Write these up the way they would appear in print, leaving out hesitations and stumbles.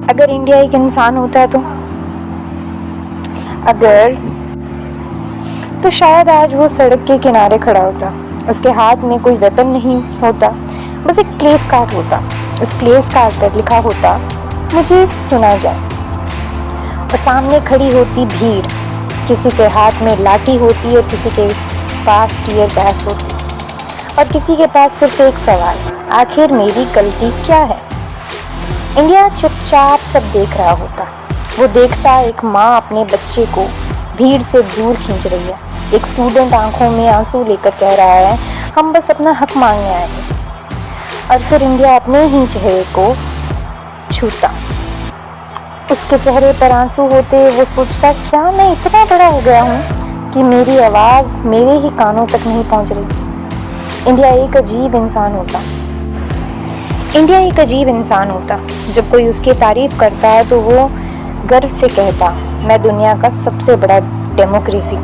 अगर इंडिया एक इंसान होता तो अगर तो शायद आज वो सड़क के किनारे खड़ा होता। उसके हाथ में कोई वेपन नहीं होता, बस एक प्लेस कार्ड होता। उस प्लेस कार्ड पर लिखा होता, मुझे सुना जाए। और सामने खड़ी होती भीड़, किसी के हाथ में लाठी होती और किसी के पास टीयर गैस होती और किसी के पास सिर्फ एक सवाल, आखिर मेरी गलती क्या है। इंडिया चुपचाप सब देख रहा होता। वो देखता एक माँ अपने बच्चे को भीड़ से दूर खींच रही है, एक स्टूडेंट आंखों में आंसू लेकर कह रहा है, हम बस अपना हक मांगने आए थे। और फिर इंडिया अपने ही चेहरे को छूता। उसके चेहरे पर आंसू होते वो सोचता, क्या मैं इतना बड़ा हो गया हूँ कि मेरी आवाज़ मेरे ही कानों तक नहीं पहुँच रही। इंडिया एक अजीब इंसान होता। इंडिया एक अजीब इंसान होता। जब कोई उसकी तारीफ करता है तो वो गर्व से कहता, मैं दुनिया का सबसे बड़ा डेमोक्रेसी।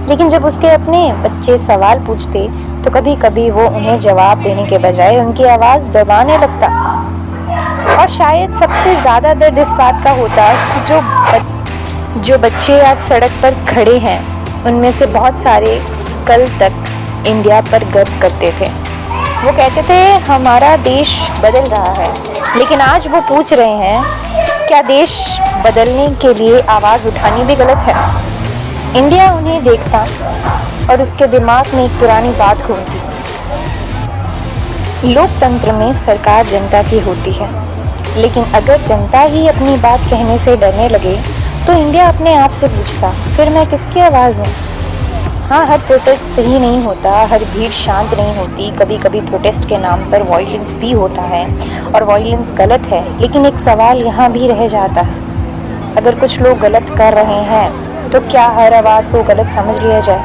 लेकिन जब उसके अपने बच्चे सवाल पूछते तो कभी कभी वो उन्हें जवाब देने के बजाय उनकी आवाज़ दबाने लगता। और शायद सबसे ज़्यादा दर्द इस बात का होता कि जो बच्चे आज सड़क पर खड़े हैं उनमें से बहुत सारे कल तक इंडिया पर गर्व करते थे। वो कहते थे हमारा देश बदल रहा है, लेकिन आज वो पूछ रहे हैं, क्या देश बदलने के लिए आवाज़ उठानी भी गलत है। इंडिया उन्हें देखता और उसके दिमाग में एक पुरानी बात घूमती, लोकतंत्र में सरकार जनता की होती है, लेकिन अगर जनता ही अपनी बात कहने से डरने लगे तो इंडिया अपने आप से पूछता, फिर मैं किसकी आवाज़ हूँ। हाँ, हर प्रोटेस्ट सही नहीं होता, हर भीड़ शांत नहीं होती। कभी कभी प्रोटेस्ट के नाम पर वॉयलेंस भी होता है और वॉयलेंस गलत है, लेकिन एक सवाल यहाँ भी रह जाता है, अगर कुछ लोग गलत कर रहे हैं तो क्या हर आवाज़ को गलत समझ लिया जाए।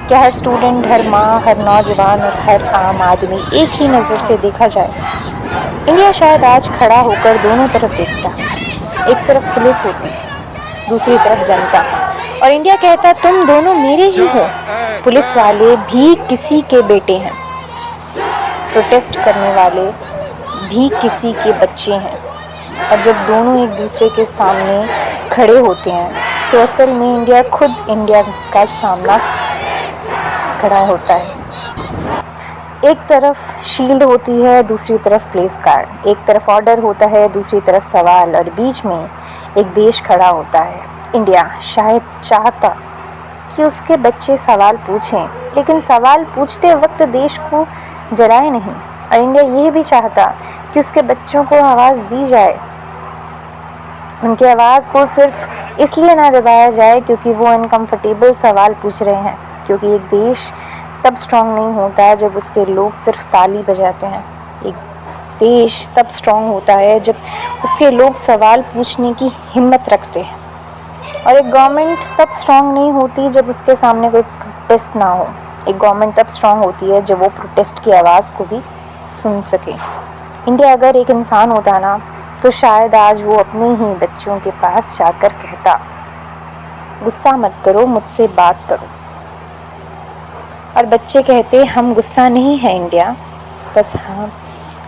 क्या हर स्टूडेंट, हर माँ, हर नौजवान और हर आम आदमी एक ही नज़र से देखा जाए। इंडिया शायद आज खड़ा होकर दोनों तरफ देखता, एक तरफ पुलिस होती, दूसरी तरफ जनता, और इंडिया कहता, तुम दोनों मेरे ही हो। पुलिस वाले भी किसी के बेटे हैं, प्रोटेस्ट करने वाले भी किसी के बच्चे हैं, और जब दोनों एक दूसरे के सामने खड़े होते हैं तो असल में इंडिया खुद इंडिया का सामना खड़ा होता है। एक तरफ शील्ड होती है, दूसरी तरफ प्लेस कार्ड, एक तरफ ऑर्डर होता है, दूसरी तरफ सवाल, और बीच में एक देश खड़ा होता है। इंडिया शायद चाहता कि उसके बच्चे सवाल पूछें, लेकिन सवाल पूछते वक्त देश को जलाए नहीं। और इंडिया यह भी चाहता कि उसके बच्चों को आवाज़ दी जाए, उनकी आवाज़ को सिर्फ इसलिए ना दबाया जाए क्योंकि वो अनकंफर्टेबल सवाल पूछ रहे हैं, क्योंकि एक देश तब स्ट्रांग नहीं होता जब उसके लोग सिर्फ ताली बजाते हैं। एक देश तब स्ट्रांग होता है जब उसके लोग सवाल पूछने की हिम्मत रखते हैं। और एक गवर्नमेंट तब स्ट्रांग नहीं होती जब उसके सामने कोई प्रोटेस्ट ना हो। एक गवर्नमेंट तब स्ट्रांग होती है जब वो प्रोटेस्ट की आवाज़ को भी सुन सके। इंडिया अगर एक इंसान होता ना तो शायद आज वो अपने ही बच्चों के पास जाकर कहता, गुस्सा मत करो, मुझसे बात करो। और बच्चे कहते, हम गुस्सा नहीं है इंडिया, बस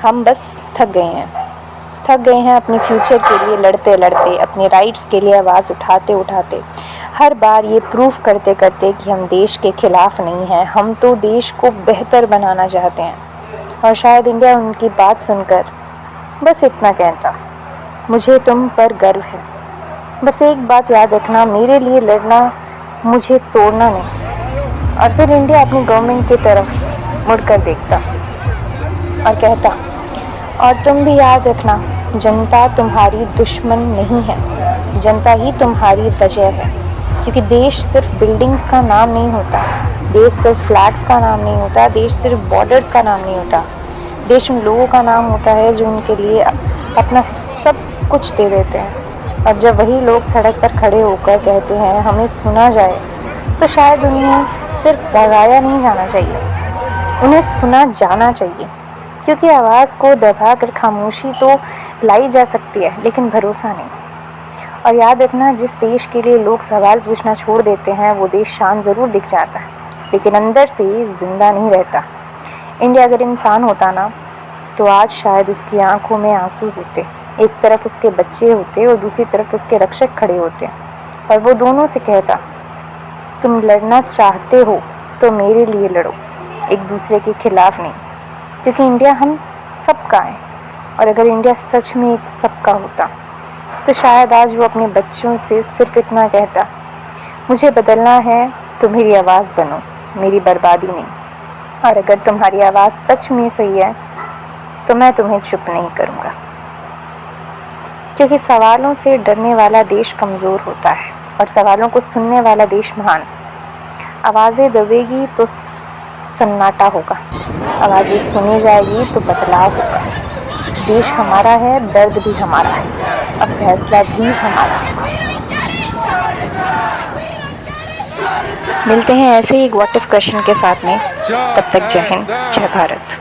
हम बस थक गए हैं अपने फ्यूचर के लिए लड़ते लड़ते, अपने राइट्स के लिए आवाज़ उठाते उठाते, हर बार ये प्रूफ करते करते कि हम देश के खिलाफ नहीं हैं, हम तो देश को बेहतर बनाना चाहते हैं। और शायद इंडिया उनकी बात सुनकर बस इतना कहता, मुझे तुम पर गर्व है, बस एक बात याद रखना, मेरे लिए लड़ना, मुझे तोड़ना नहीं। और फिर इंडिया अपनी गवर्नमेंट की तरफ मुड़कर देखता और कहता, और तुम भी याद रखना, जनता तुम्हारी दुश्मन नहीं है, जनता ही तुम्हारी वजह है। क्योंकि देश सिर्फ बिल्डिंग्स का नाम नहीं होता, देश सिर्फ फ्लैग्स का नाम नहीं होता, देश सिर्फ बॉर्डर्स का नाम नहीं होता। देश उन लोगों का नाम होता है जो उनके लिए अपना सब कुछ दे देते हैं। और जब वही लोग सड़क पर खड़े होकर कहते हैं हमें सुना जाए, तो शायद उन्हें सिर्फ भगाया नहीं जाना चाहिए, उन्हें सुना जाना चाहिए। क्योंकि आवाज़ को दबाकर खामोशी तो लाई जा सकती है, लेकिन भरोसा नहीं। और याद रखना, जिस देश के लिए लोग सवाल पूछना छोड़ देते हैं वो देश शांत ज़रूर दिख जाता है, लेकिन अंदर से ज़िंदा नहीं रहता। इंडिया अगर इंसान होता ना तो आज शायद उसकी आंखों में आंसू होते, एक तरफ उसके बच्चे होते और दूसरी तरफ उसके रक्षक खड़े होते और वो दोनों से कहता, तुम लड़ना चाहते हो तो मेरे लिए लड़ो, एक दूसरे के खिलाफ नहीं, क्योंकि इंडिया हम सबका है। और अगर इंडिया सच में एक सबका होता तो शायद आज वो अपने बच्चों से सिर्फ इतना कहता, मुझे बदलना है तो मेरी आवाज़ बनो, मेरी बर्बादी नहीं। और अगर तुम्हारी आवाज़ सच में सही है तो मैं तुम्हें चुप नहीं करूँगा, क्योंकि सवालों से डरने वाला देश कमज़ोर होता है और सवालों को सुनने वाला देश महान। आवाज़ें दबेगी तो सन्नाटा होगा, आवाज़ें सुनी जाएगी तो बदलाव होगा। देश हमारा है, दर्द भी हमारा है, अब फैसला भी हमारा होगा। मिलते हैं ऐसे ही एक व्हाट इफ क्वेश्चन के साथ में, तब तक जय हिंद, जय भारत।